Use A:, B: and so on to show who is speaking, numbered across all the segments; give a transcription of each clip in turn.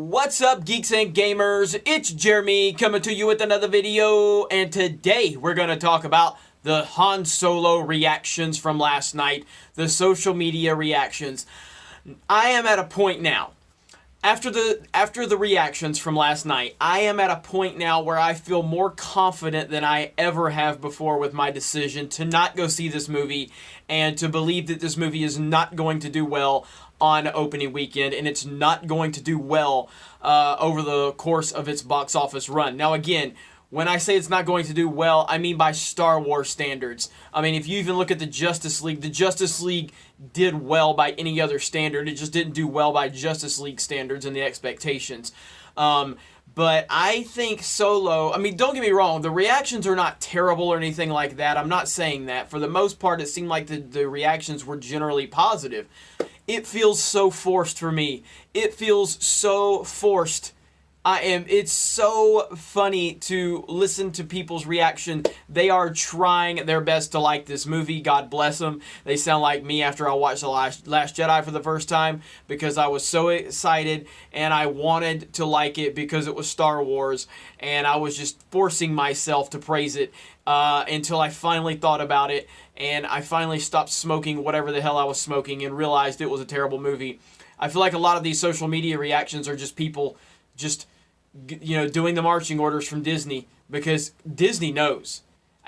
A: What's up, geeks and gamers? It's Jeremy coming to you with another video, and today we're going to talk about the Han Solo reactions from last night, the social media reactions. I am at a point now, after the reactions from last night, I am at a point now where I feel more confident than I ever have before with my decision to not go see this movie and to believe that this movie is not going to do well on opening weekend, and it's not going to do well over the course of its box office run. Now again, when I say it's not going to do well, I mean by Star Wars standards. I mean, if you even look at the Justice League did well by any other standard. It just didn't do well by Justice League standards and the expectations. But I think Solo, I mean, don't get me wrong, the reactions are not terrible or anything like that. I'm not saying that. For the most part, it seemed like the reactions were generally positive. It feels so forced for me. It feels so forced. It's so funny to listen to people's reaction. They are trying their best to like this movie. God bless them. They sound like me after I watched The Last Jedi for the first time, because I was so excited and I wanted to like it because it was Star Wars, and I was just forcing myself to praise it until I finally thought about it, and I finally stopped smoking whatever the hell I was smoking and realized it was a terrible movie. I feel like a lot of these social media reactions are just people just, you know, doing the marching orders from Disney, because Disney knows.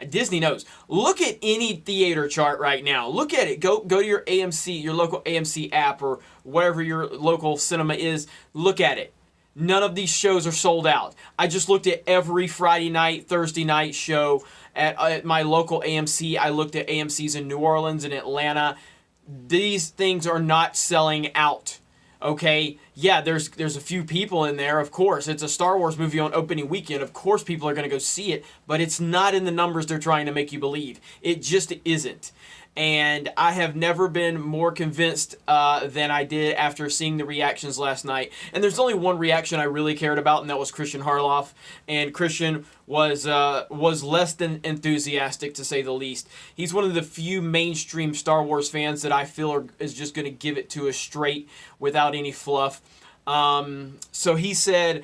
A: Disney knows. Look at any theater chart right now. Look at it. Go to your AMC, your local AMC app, or wherever your local cinema is. Look at it. None of these shows are sold out. I just looked at every Friday night, Thursday night show at my local AMC. I looked at AMCs in New Orleans and Atlanta. These things are not selling out. Okay, yeah, there's a few people in there, of course. It's a Star Wars movie on opening weekend. Of course people are going to go see it, but it's not in the numbers they're trying to make you believe. It just isn't. And I have never been more convinced than I did after seeing the reactions last night. And there's only one reaction I really cared about, and that was Christian Harloff. And Christian was less than enthusiastic, to say the least. He's one of the few mainstream Star Wars fans that I feel is just going to give it to us straight without any fluff. So he said,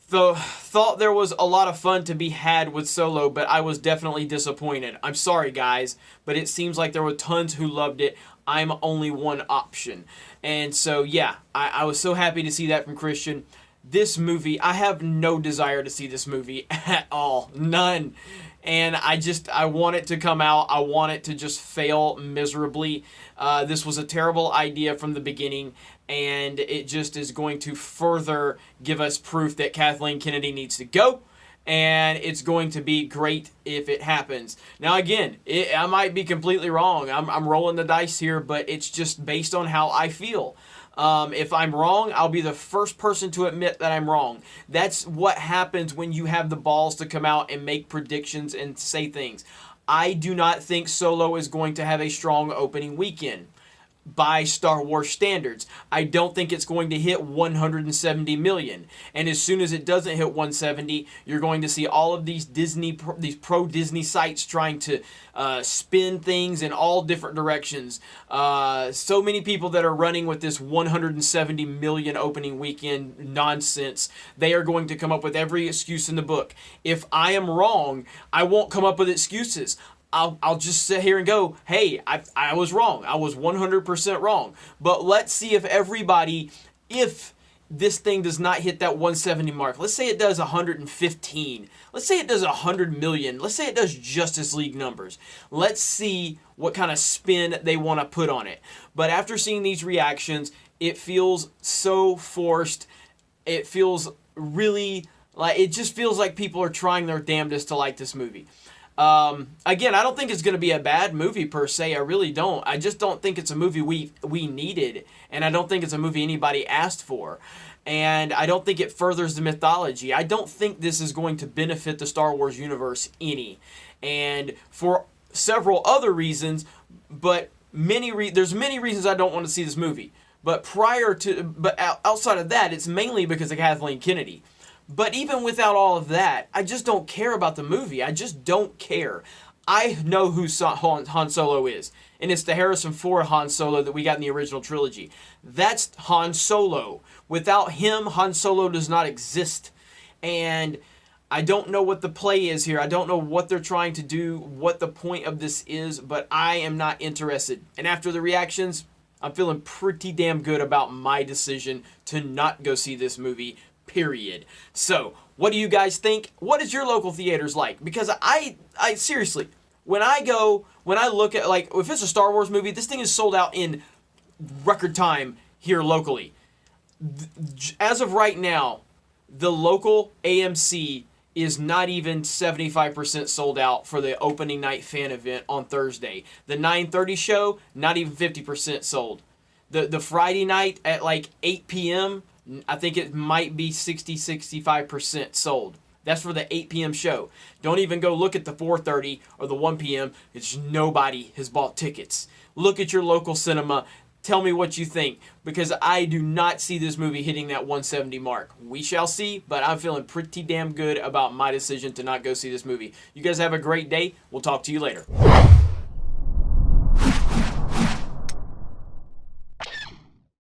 A: thought there was a lot of fun to be had with Solo, but I was definitely disappointed. I'm sorry, guys, but it seems like there were tons who loved it. I'm only one option. And so, yeah, I was so happy to see that from Christian. This movie, I have no desire to see this movie at all. None. And I want it to come out. I want it to just fail miserably. This was a terrible idea from the beginning, and it just is going to further give us proof that Kathleen Kennedy needs to go, and it's going to be great if it happens. Now, again, I might be completely wrong. I'm rolling the dice here, but it's just based on how I feel. If I'm wrong, I'll be the first person to admit that I'm wrong. That's what happens when you have the balls to come out and make predictions and say things. I do not think Solo is going to have a strong opening weekend by Star Wars standards. I don't think it's going to hit 170 million. And as soon as it doesn't hit 170, you're going to see all of these pro-Disney sites trying to spin things in all different directions. So many people that are running with this 170 million opening weekend nonsense. They are going to come up with every excuse in the book. If I am wrong, I won't come up with excuses. I'll just sit here and go, hey, I was wrong. I was 100% wrong. But let's see if this thing does not hit that 170 mark. Let's say it does 115. Let's say it does 100 million. Let's say it does Justice League numbers. Let's see what kind of spin they want to put on it. But after seeing these reactions, it feels so forced. It feels really like, it just feels like people are trying their damnedest to like this movie. Again, I don't think it's going to be a bad movie per se. I really don't. I just don't think it's a movie we needed, and I don't think it's a movie anybody asked for. And I don't think it furthers the mythology. I don't think this is going to benefit the Star Wars universe any. And for several other reasons, but there's many reasons I don't want to see this movie. But outside of that, it's mainly because of Kathleen Kennedy. But even without all of that, I just don't care about the movie. I just don't care. I know who Han Solo is. and it's the Harrison Ford Han Solo that we got in the original trilogy. That's Han Solo. Without him, Han Solo does not exist. And I don't know what the play is here. I don't know what they're trying to do, what the point of this is, but I am not interested. And after the reactions, I'm feeling pretty damn good about my decision to not go see this movie, period. So, what do you guys think? What is your local theaters like? Because I seriously, when I look at, like, if it's a Star Wars movie, this thing is sold out in record time here locally. As of right now, the local AMC is not even 75% sold out for the opening night fan event on Thursday. The 9:30 show, not even 50% sold. The Friday night at like 8 p.m., I think it might be 65% sold. That's for the 8 p.m. show. Don't even go look at the 4:30 or the 1 p.m. It's nobody has bought tickets. Look at your local cinema. Tell me what you think, because I do not see this movie hitting that 170 mark. We shall see, but I'm feeling pretty damn good about my decision to not go see this movie. You guys have a great day. We'll talk to you later.